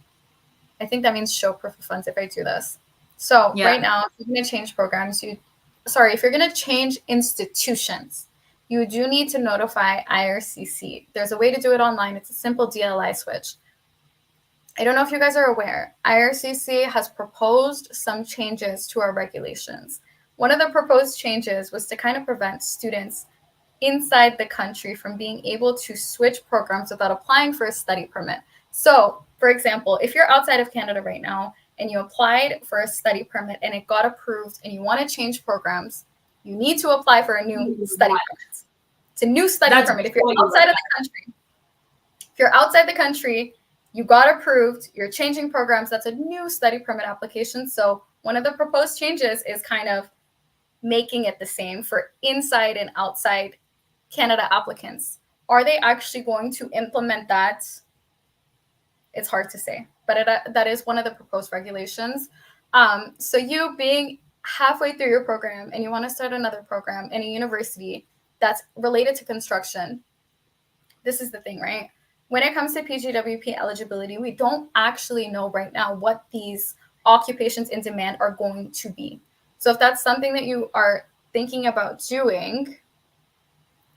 I think that means show proof of funds if I do this. So right now, if you're going to change programs, if you're going to change institutions, you do need to notify IRCC. There's a way to do it online. It's a simple DLI switch. I don't know if you guys are aware, IRCC has proposed some changes to our regulations. One of the proposed changes was to kind of prevent students inside the country from being able to switch programs without applying for a study permit. So, for example, if you're outside of Canada right now and you applied for a study permit and it got approved and you want to change programs, you need to apply for a new study permit. It's a new study permit. If you're outside of the country, you got approved, you're changing programs, that's a new study permit application. So one of the proposed changes is kind of making it the same for inside and outside Canada applicants. Are they actually going to implement that? It's hard to say, but that is one of the proposed regulations. So you being halfway through your program and you want to start another program in a university that's related to construction, this is the thing, right? When it comes to PGWP eligibility, we don't actually know right now what these occupations in demand are going to be. So if that's something that you are thinking about doing,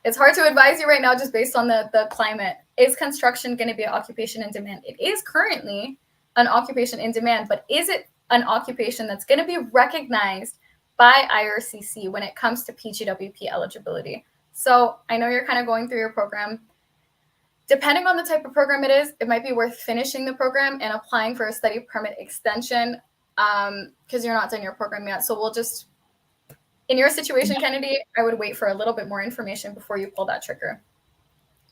it's hard to advise you right now just based on the climate. Is construction going to be an occupation in demand? It is currently an occupation in demand, but is it an occupation that's going to be recognized by IRCC when it comes to PGWP eligibility? So I know you're kind of going through your program. Depending on the type of program it is, it might be worth finishing the program and applying for a study permit extension because you're not done your program yet. So we'll just, in your situation, Kennedy, I would wait for a little bit more information before you pull that trigger.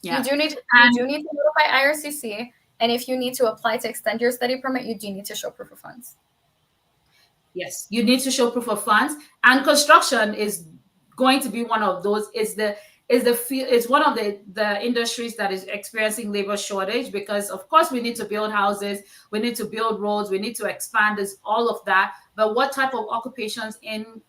Yeah. You do need to notify IRCC, and if you need to apply to extend your study permit, you do need to show proof of funds. Yes, you need to show proof of funds, and construction is going to be one of those. It's one of the industries that is experiencing labor shortage because, of course, we need to build houses, we need to build roads, we need to expand this, all of that. But what type of occupations in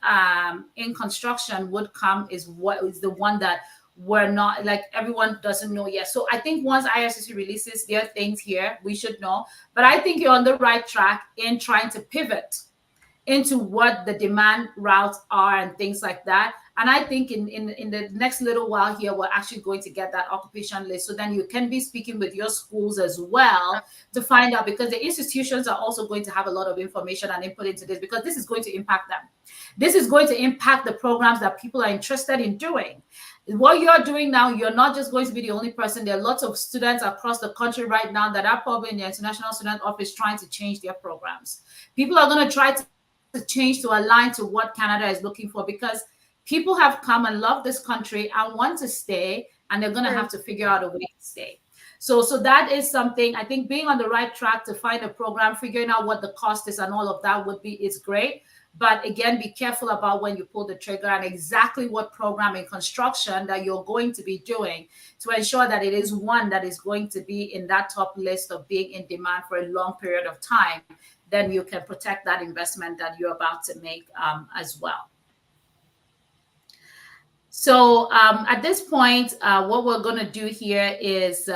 construction would come is what is the one that we're not, like, everyone doesn't know yet. So I think once IRCC releases their things here, we should know. But I think you're on the right track in trying to pivot into what the demand routes are and things like that. And I think in the next little while here, we're actually going to get that occupation list. So then you can be speaking with your schools as well to find out, because the institutions are also going to have a lot of information and input into this, because this is going to impact them. This is going to impact the programs that people are interested in doing. What you're doing now, you're not just going to be the only person. There are lots of students across the country right now that are probably in the International Student Office trying to change their programs. People are going to try to change to align to what Canada is looking for, because people have come and love this country and want to stay, and they're going to have to figure out a way to stay. So that is something, I think, being on the right track to find a program, figuring out what the cost is and all of that is great. But again, be careful about when you pull the trigger and exactly what program in construction that you're going to be doing to ensure that it is one that is going to be in that top list of being in demand for a long period of time. Then you can protect that investment that you're about to make as well. So at this point, what we're going to do here is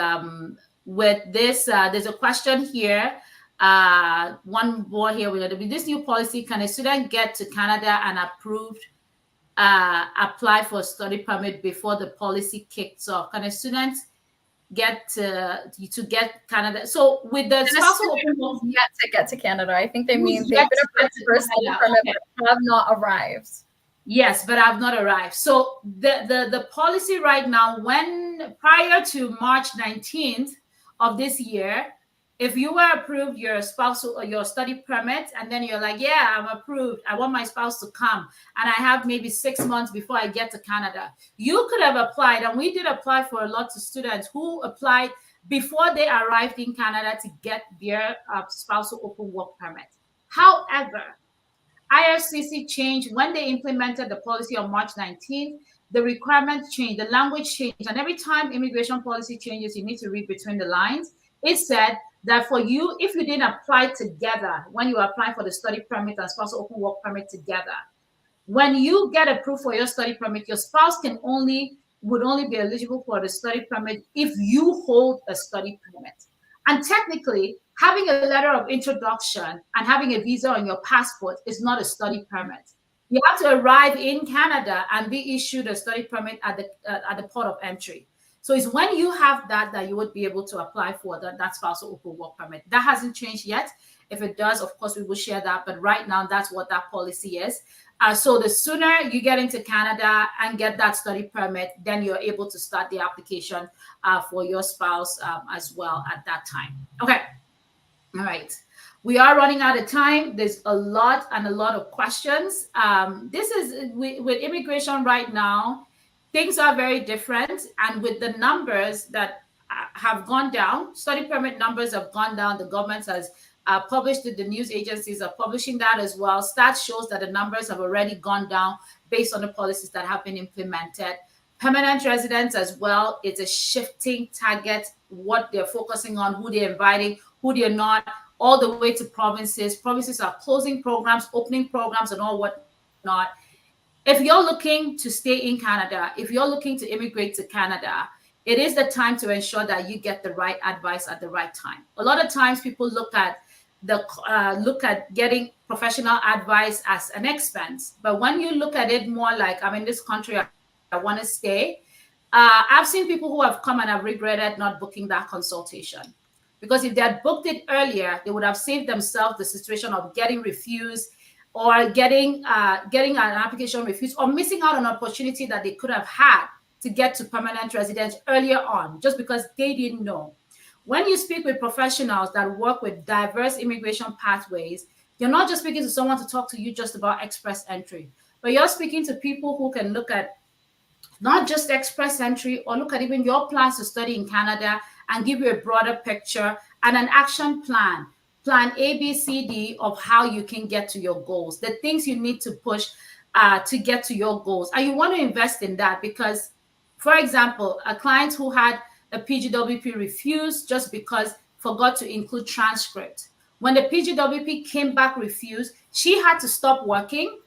with this, there's a question here. One more here. We're going to be this new policy. Can a student get to Canada and approved apply for a study permit before the policy kicks off? Can a student get to get Canada? So with the spousal open work, get to Canada. I think they mean they've yet been to get approved to for a study Canada. permit, Okay. but have not arrived. Yes, but I've not arrived. So the policy right now, when prior to March 19th of this year, if you were approved your spousal or your study permit, and then you're like, yeah, I'm approved, I want my spouse to come, and I have maybe 6 months before I get to Canada, you could have applied, and we did apply for a lot of students who applied before they arrived in Canada to get their spousal open work permit. However, IRCC changed when they implemented the policy on March 19th. The requirements changed, the language changed, and every time immigration policy changes, you need to read between the lines. It said that for you, if you didn't apply together when you are applying for the study permit and spousal open work permit together, when you get approved for your study permit, your spouse would only be eligible for the study permit if you hold a study permit. And technically, having a letter of introduction and having a visa on your passport is not a study permit. You have to arrive in Canada and be issued a study permit at the port of entry. So it's when you have that you would be able to apply for that spousal open work permit. That hasn't changed yet. If it does, of course, we will share that. But right now, that's what that policy is. So the sooner you get into Canada and get that study permit, then you're able to start the application for your spouse as well at that time. Okay. All right. We are running out of time. There's a lot of questions. This is with immigration right now. Things are very different. And with the numbers that have gone down, study permit numbers have gone down. The government has published it. The news agencies are publishing that as well. Stats shows that the numbers have already gone down based on the policies that have been implemented. Permanent residents as well. It's a shifting target, what they're focusing on, who they're inviting, who they're not, all the way to provinces. Provinces are closing programs, opening programs, and all whatnot. If you're looking to stay in Canada, if you're looking to immigrate to Canada, it is the time to ensure that you get the right advice at the right time. A lot of times people look at getting professional advice as an expense. But when you look at it more like, I'm in this country, I want to stay. I've seen people who have come and have regretted not booking that consultation. Because if they had booked it earlier, they would have saved themselves the situation of getting refused or getting an application refused or missing out on an opportunity that they could have had to get to permanent residence earlier on, just because they didn't know. When you speak with professionals that work with diverse immigration pathways, you're not just speaking to someone to talk to you just about express entry, but you're speaking to people who can look at not just express entry or look at even your plans to study in Canada and give you a broader picture and an action plan A, B, C, D of how you can get to your goals, the things you need to push to get to your goals. And you want to invest in that because, for example, a client who had a PGWP refused just because forgot to include transcript. When the PGWP came back refused, she had to stop working.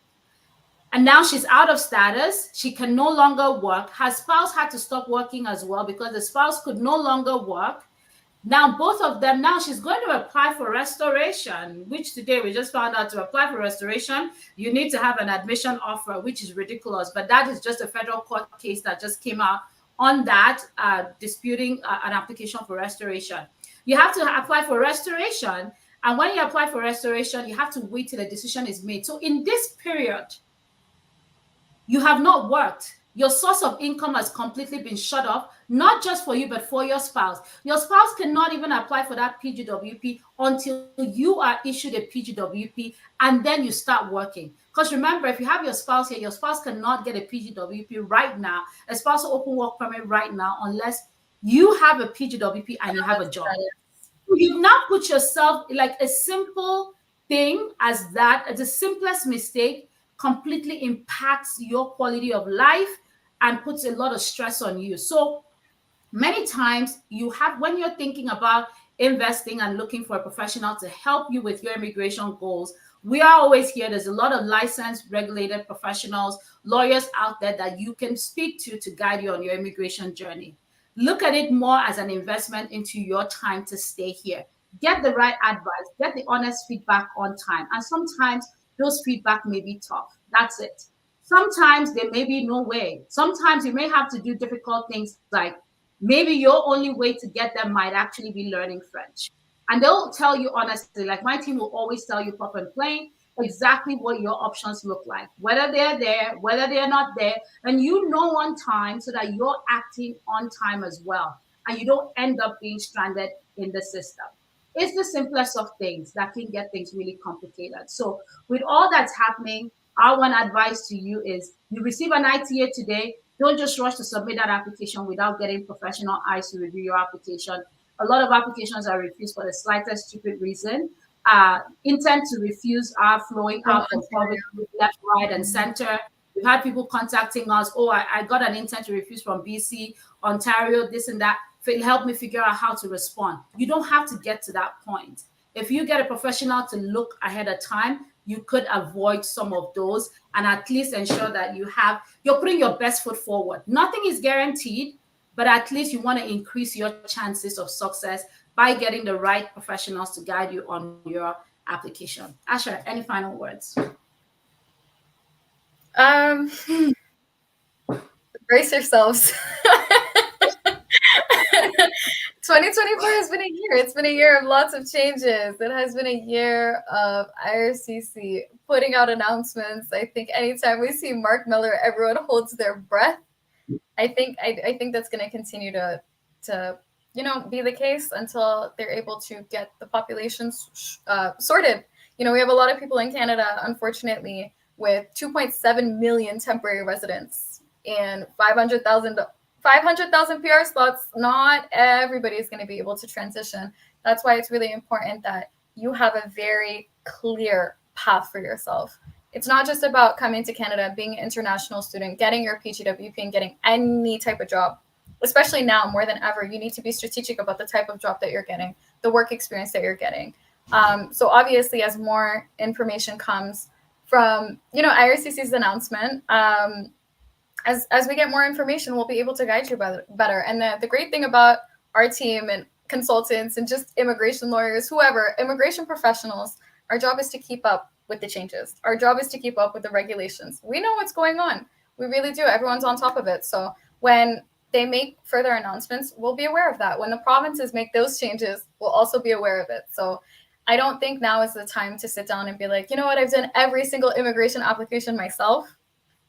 And now she's out of status. She can no longer work. Her spouse had to stop working as well because the spouse could no longer work. Now, both of them, now she's going to apply for restoration, which today we just found out to apply for restoration, you need to have an admission offer, which is ridiculous. But that is just a federal court case that just came out on that, disputing an application for restoration. You have to apply for restoration. And when you apply for restoration, you have to wait till a decision is made. So in this period, you have not worked. Your source of income has completely been shut off, not just for you, but for your spouse. Your spouse cannot even apply for that PGWP until you are issued a PGWP and then you start working. Because remember, if you have your spouse here, your spouse cannot get a PGWP right now, a spousal open work permit right now, unless you have a PGWP and you have a job. You've now put yourself like a simple thing as that, as the simplest mistake, completely impacts your quality of life and puts a lot of stress on you. So many times when you're thinking about investing and looking for a professional to help you with your immigration goals, We are always here. There's a lot of licensed, regulated professionals, lawyers out there that you can speak to guide you on your immigration journey. Look at it more as an investment into your time to stay here. Get the right advice, get the honest feedback on time. And sometimes those feedback may be tough. That's it. Sometimes there may be no way. Sometimes you may have to do difficult things like maybe your only way to get them might actually be learning French. And they'll tell you honestly, like my team will always tell you proper and plain exactly what your options look like, whether they're there, whether they're not there, and you know on time so that you're acting on time as well. And you don't end up being stranded in the system. It's the simplest of things that can get things really complicated. So, with all that's happening, our one advice to you is you receive an ITA today, don't just rush to submit that application without getting professional eyes to review your application. A lot of applications are refused for the slightest stupid reason. Intent to refuse are flowing out from public, left, right, and center. We've had people contacting us. Oh, I got an intent to refuse from BC, Ontario, this and that. Help me figure out how to respond. You don't have to get to that point. If you get a professional to look ahead of time, you could avoid some of those and at least ensure that you're putting your best foot forward. Nothing is guaranteed, but at least you want to increase your chances of success by getting the right professionals to guide you on your application. Asha, any final words? Brace yourselves. 2024 has been a year. It's been a year of lots of changes. It has been a year of IRCC putting out announcements. I think anytime we see Mark Miller, everyone holds their breath. I think that's going to continue to be the case until they're able to get the populations sorted. We have a lot of people in Canada, unfortunately, with 2.7 million temporary residents and 500,000 PR slots. Not everybody is going to be able to transition. That's why it's really important that you have a very clear path for yourself. It's not just about coming to Canada, being an international student, getting your PGWP and getting any type of job. Especially now more than ever, you need to be strategic about the type of job that you're getting, the work experience that you're getting. So obviously, as more information comes from, IRCC's announcement, as we get more information, we'll be able to guide you better. And the great thing about our team and consultants and just immigration lawyers, whoever, immigration professionals, our job is to keep up with the changes. Our job is to keep up with the regulations. We know what's going on. We really do. Everyone's on top of it. So when they make further announcements, we'll be aware of that. When the provinces make those changes, we'll also be aware of it. So I don't think now is the time to sit down and be like, you know what, I've done every single immigration application myself.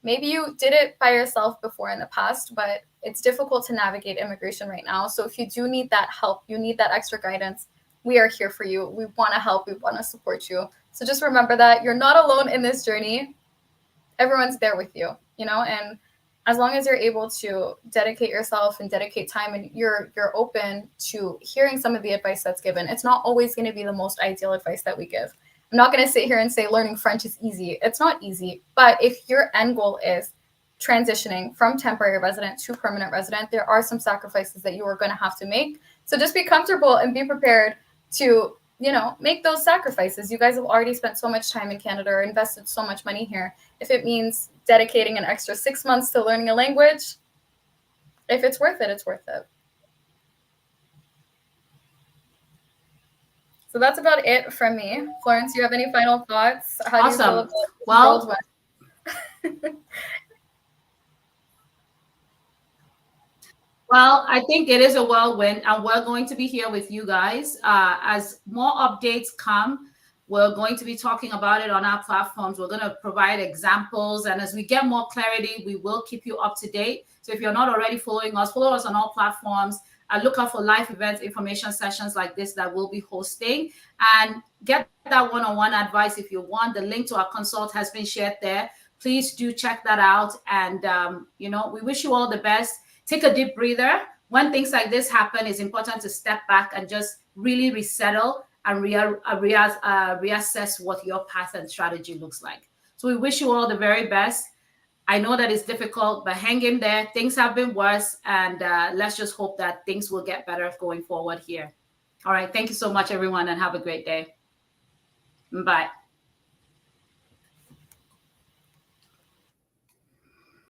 Maybe you did it by yourself before in the past, but it's difficult to navigate immigration right now. So if you do need that help, you need that extra guidance, we are here for you. We want to help. We want to support you. So just remember that you're not alone in this journey. Everyone's there with you, and as long as you're able to dedicate yourself and dedicate time and you're open to hearing some of the advice that's given, it's not always going to be the most ideal advice that we give. I'm not going to sit here and say learning French is easy. It's not easy. But if your end goal is transitioning from temporary resident to permanent resident, there are some sacrifices that you are going to have to make. So just be comfortable and be prepared to, make those sacrifices. You guys have already spent so much time in Canada or invested so much money here. If it means dedicating an extra 6 months to learning a language, if it's worth it, it's worth it. So that's about it from me. Florence, do you have any final thoughts? How awesome. Do you feel about well, well, I think it is a whirlwind, and we're going to be here with you guys. As more updates come, we're going to be talking about it on our platforms. We're going to provide examples, and as we get more clarity, we will keep you up to date. So if you're not already following us, follow us on all platforms. Look out for live events, information sessions like this that we'll be hosting, and get that one-on-one advice if you want. The link to our consult has been shared there. Please do check that out. And, we wish you all the best. Take a deep breather. When things like this happen, it's important to step back and just really resettle and reassess what your path and strategy looks like. So we wish you all the very best. I know that it's difficult, but hang in there. Things have been worse, and let's just hope that things will get better going forward here. All right. Thank you so much, everyone, and have a great day. Bye.